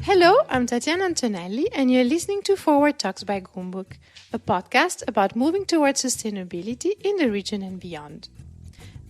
Hello, I'm Tatiana Antonelli, and you're listening to Forward Talks by Goumbook, a podcast about moving towards sustainability in the region and beyond.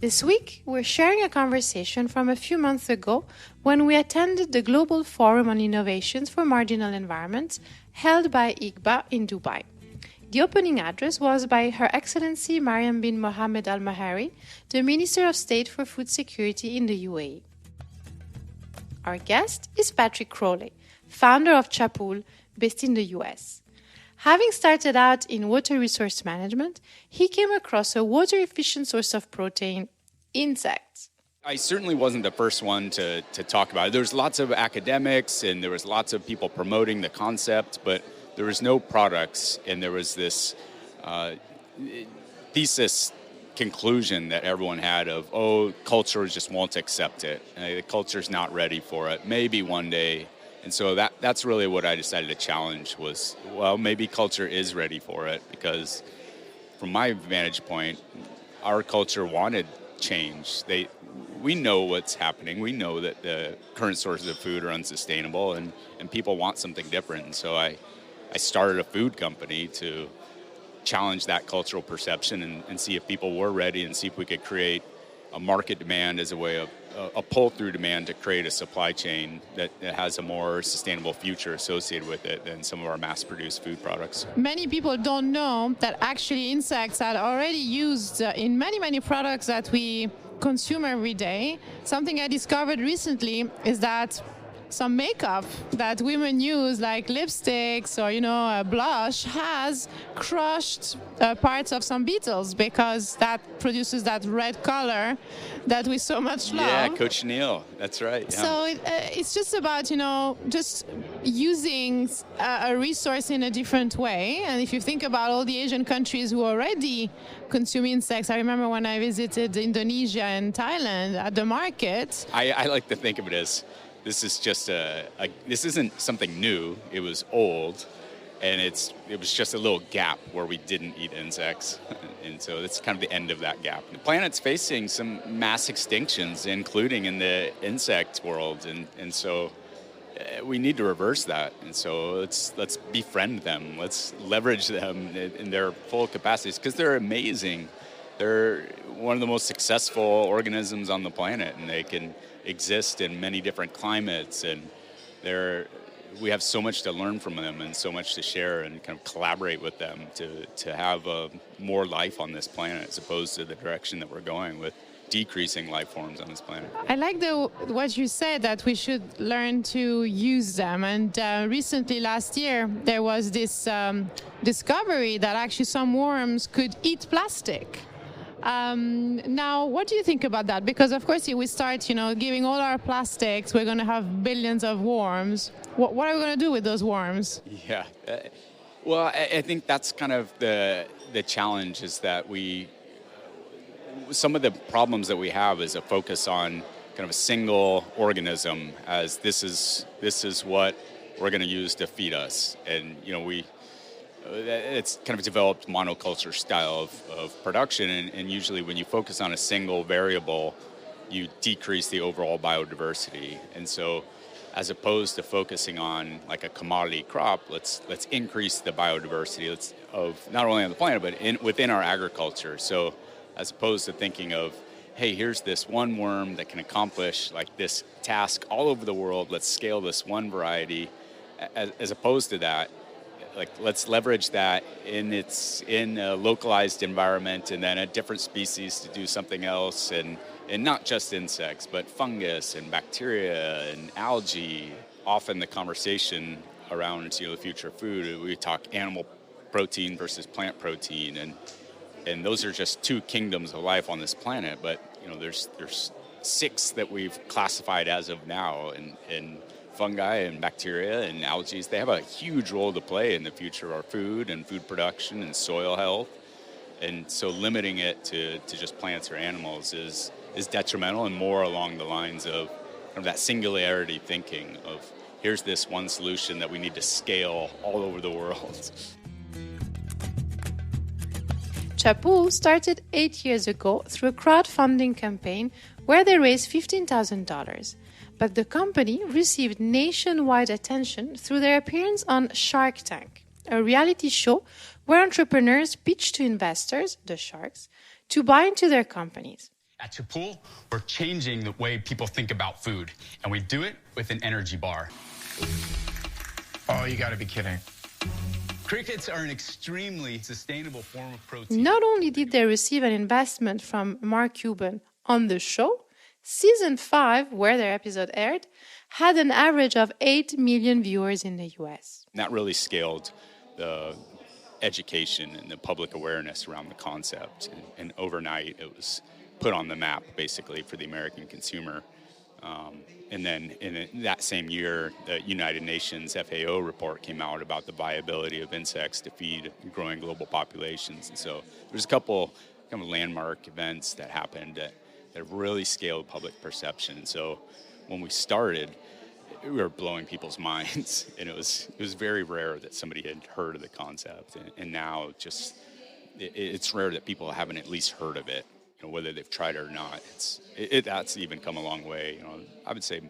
This week, we're sharing a conversation from a few months ago when we attended the Global Forum on Innovations for Marginal Environments held by ICBA in Dubai. The opening address was by Her Excellency Mariam bin Mohammed Al Mahari, the Minister of State for Food Security in the UAE. Our guest is Patrick Crowley, founder of Chapool, based in the US. Having started out in water resource management, he came across a water-efficient source of protein, insects. I certainly wasn't the first one to talk about it. There was lots of academics and there was lots of people promoting the concept, but there was no products, and there was this thesis conclusion that everyone had of, culture just won't accept it. The culture's not ready for it. Maybe one day. And so that's really what I decided to challenge was, maybe culture is ready for it, because from my vantage point, our culture wanted change. We know what's happening. We know that the current sources of food are unsustainable, and people want something different. And so I started a food company to challenge that cultural perception and see if people were ready, and see if we could create a market demand as a way of a pull-through demand to create a supply chain that has a more sustainable future associated with it than some of our mass-produced food products. Many people don't know that actually insects are already used in many products that we consume every day. Something I discovered recently is that some makeup that women use, like lipsticks or blush, has crushed parts of some beetles, because that produces that red color that we so much love. Yeah, cochineal. That's right. Yeah. So it's just about just using a resource in a different way. And if you think about all the Asian countries who already consume insects, I remember when I visited Indonesia and Thailand at the market. I like to think of it as, this is just this isn't something new. It was old, and it was just a little gap where we didn't eat insects, and so it's kind of the end of that gap. The planet's facing some mass extinctions, including in the insect world, and so we need to reverse that. And so let's befriend them. Let's leverage them in their full capacities, because they're amazing. They're one of the most successful organisms on the planet, and they can exist in many different climates, and we have so much to learn from them and so much to share and kind of collaborate with them to have more life on this planet, as opposed to the direction that we're going with decreasing life forms on this planet. I like what you said, that we should learn to use them. And recently, last year, there was this discovery that actually some worms could eat plastic. Now, what do you think about that? Because, of course, if we start, giving all our plastics, we're going to have billions of worms. What are we going to do with those worms? Yeah. I think that's kind of the challenge, is that some of the problems that we have is a focus on kind of a single organism, as this is what we're going to use to feed us. And, it's kind of developed monoculture style of production, and usually when you focus on a single variable, you decrease the overall biodiversity. And so, as opposed to focusing on like a commodity crop, let's increase the biodiversity of not only on the planet but within our agriculture. So, as opposed to thinking of, hey, here's this one worm that can accomplish like this task all over the world, let's scale this one variety, as opposed to that, like, let's leverage that in a localized environment, and then a different species to do something else, and not just insects, but fungus and bacteria and algae. Often the conversation around the future of food, we talk animal protein versus plant protein, and those are just two kingdoms of life on this planet. But there's 6 that we've classified as of now, and fungi and bacteria and algae, they have a huge role to play in the future of our food and food production and soil health. And so limiting it to just plants or animals is detrimental, and more along the lines of kind of that singularity thinking of, here's this one solution that we need to scale all over the world. Chapool started 8 years ago through a crowdfunding campaign where they raised $15,000. But the company received nationwide attention through their appearance on Shark Tank, a reality show where entrepreneurs pitch to investors, the sharks, to buy into their companies. At Chapul, we're changing the way people think about food, and we do it with an energy bar. Oh, you gotta be kidding. Crickets are an extremely sustainable form of protein. Not only did they receive an investment from Mark Cuban on the show, Season 5, where their episode aired, had an average of 8 million viewers in the US. That really scaled the education and the public awareness around the concept. And overnight, it was put on the map, basically, for the American consumer. And then in that same year, the United Nations FAO report came out about the viability of insects to feed growing global populations. And so there's a couple kind of landmark events that happened that really scaled public perception. And so when we started, we were blowing people's minds, and it was very rare that somebody had heard of the concept. And now it's rare that people haven't at least heard of it. Whether they've tried it or not, that's even come a long way. I would say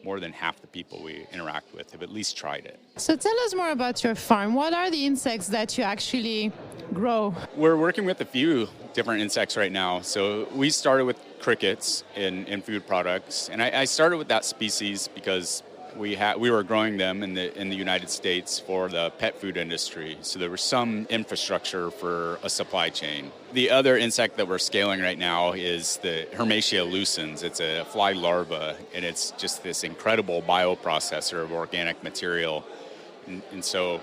more than half the people we interact with have at least tried it. So tell us more about your farm. What are the insects that you actually grow? We're working with a few different insects right now. So we started with crickets in food products, and I started with that species because we were growing them in the United States for the pet food industry. So there was some infrastructure for a supply chain. The other insect that we're scaling right now is the Hermetia lucens. It's a fly larva, and it's just this incredible bioprocessor of organic material. And so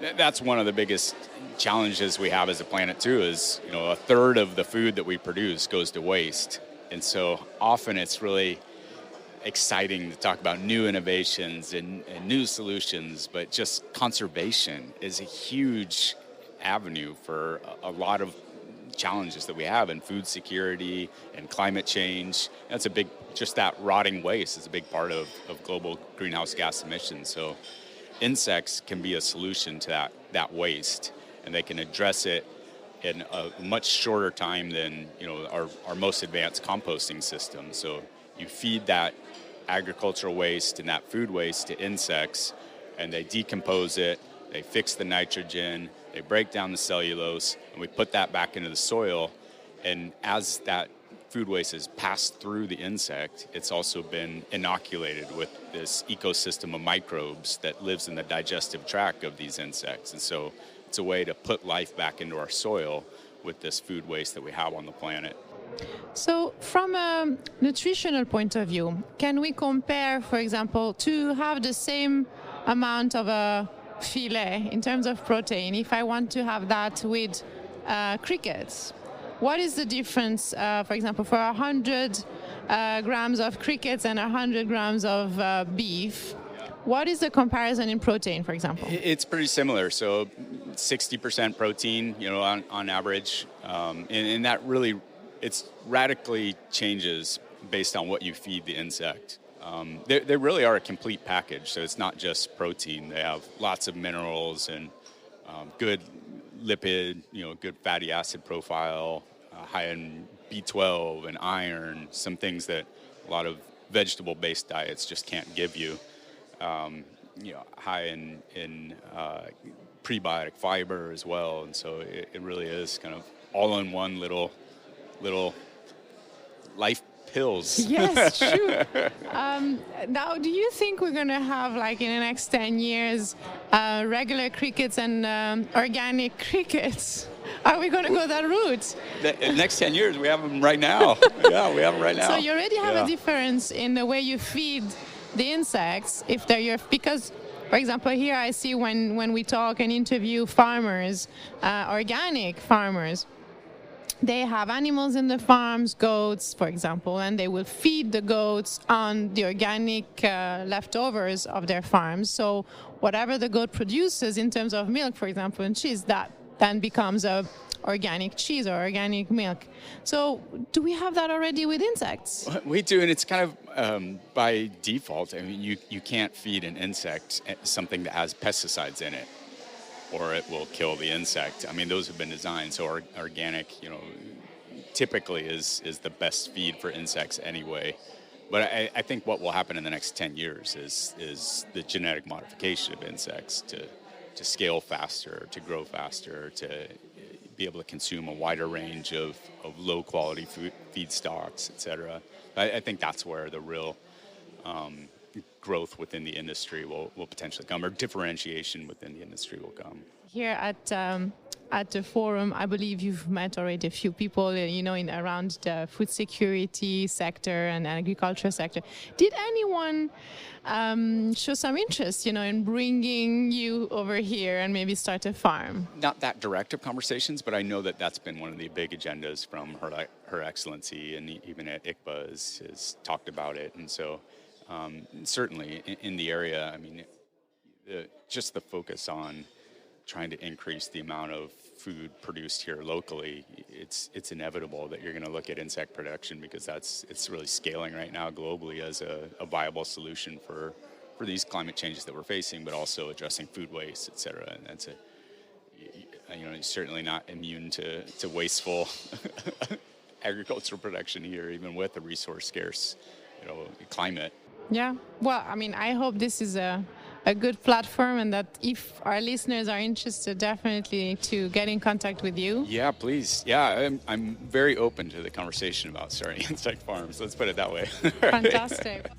that's one of the biggest challenges we have as a planet too, is a third of the food that we produce goes to waste. And so often it's really exciting to talk about new innovations and new solutions, but just conservation is a huge avenue for a lot of challenges that we have in food security and climate change. That's just that rotting waste is a big part of global greenhouse gas emissions. So insects can be a solution to that waste, and they can address it in a much shorter time than our most advanced composting system. So you feed that agricultural waste and that food waste to insects, and they decompose it, they fix the nitrogen, they break down the cellulose, and we put that back into the soil. And as that food waste is passed through the insect, it's also been inoculated with this ecosystem of microbes that lives in the digestive tract of these insects. And so it's a way to put life back into our soil with this food waste that we have on the planet. So from a nutritional point of view, can we compare, for example, to have the same amount of a filet in terms of protein, if I want to have that with crickets? What is the difference, for example, for 100 grams of crickets and 100 grams of beef? What is the comparison in protein, for example? It's pretty similar. So 60% protein, on average. And that really, it's radically changes based on what you feed the insect. They really are a complete package. So it's not just protein. They have lots of minerals and good lipid, good fatty acid profile, high in B12 and iron, some things that a lot of vegetable-based diets just can't give you. High in prebiotic fiber as well, and so it really is kind of all in one little life pills. Yes, true. Now, do you think we're going to have, in the next 10 years, regular crickets and organic crickets? Are we going to go that route? The next 10 years, we have them right now. Yeah, we have them right now. So you already have a difference in the way you feed the insects, if they're because, for example, here I see when we talk and interview farmers, organic farmers, they have animals in the farms, goats, for example, and they will feed the goats on the organic leftovers of their farms. So whatever the goat produces in terms of milk, for example, and cheese, that then becomes a organic cheese or organic milk. So do we have that already with insects? We do, and it's kind of by default. I mean, you can't feed an insect something that has pesticides in it, or it will kill the insect. I mean, those have been designed. So organic, typically is the best feed for insects anyway. But I think what will happen in the next 10 years is the genetic modification of insects to scale faster, to grow faster, to be able to consume a wider range of low-quality feedstocks, et cetera. I think that's where the real growth within the industry will potentially come, or differentiation within the industry will come. Here at the forum, I believe you've met already a few people, in around the food security sector and agriculture sector. Did anyone show some interest, in bringing you over here and maybe start a farm? Not that direct of conversations, but I know that that's been one of the big agendas from Her Excellency, and even at ICBA has talked about it. And so certainly in the area, I mean, just the focus on trying to increase the amount of food produced here locally, it's inevitable that you're going to look at insect production, because it's really scaling right now globally as a viable solution for these climate changes that we're facing, but also addressing food waste, et cetera. And that's you're certainly not immune to wasteful agricultural production here, even with a resource scarce, climate. Yeah. Well, I mean, I hope this is a good platform, and that if our listeners are interested, definitely to get in contact with you. Yeah, please. Yeah, I'm very open to the conversation about starting insect farms. Let's put it that way. Fantastic.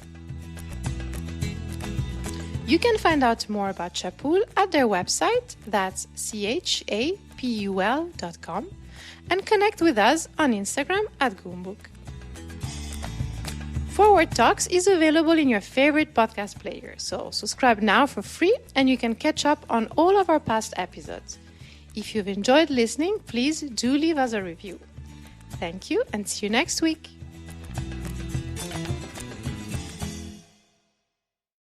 You can find out more about Chapul at their website, that's chapul.com, and connect with us on Instagram at Goumbook. Forward Talks is available in your favorite podcast player, so subscribe now for free and you can catch up on all of our past episodes. If you've enjoyed listening, please do leave us a review. Thank you and see you next week.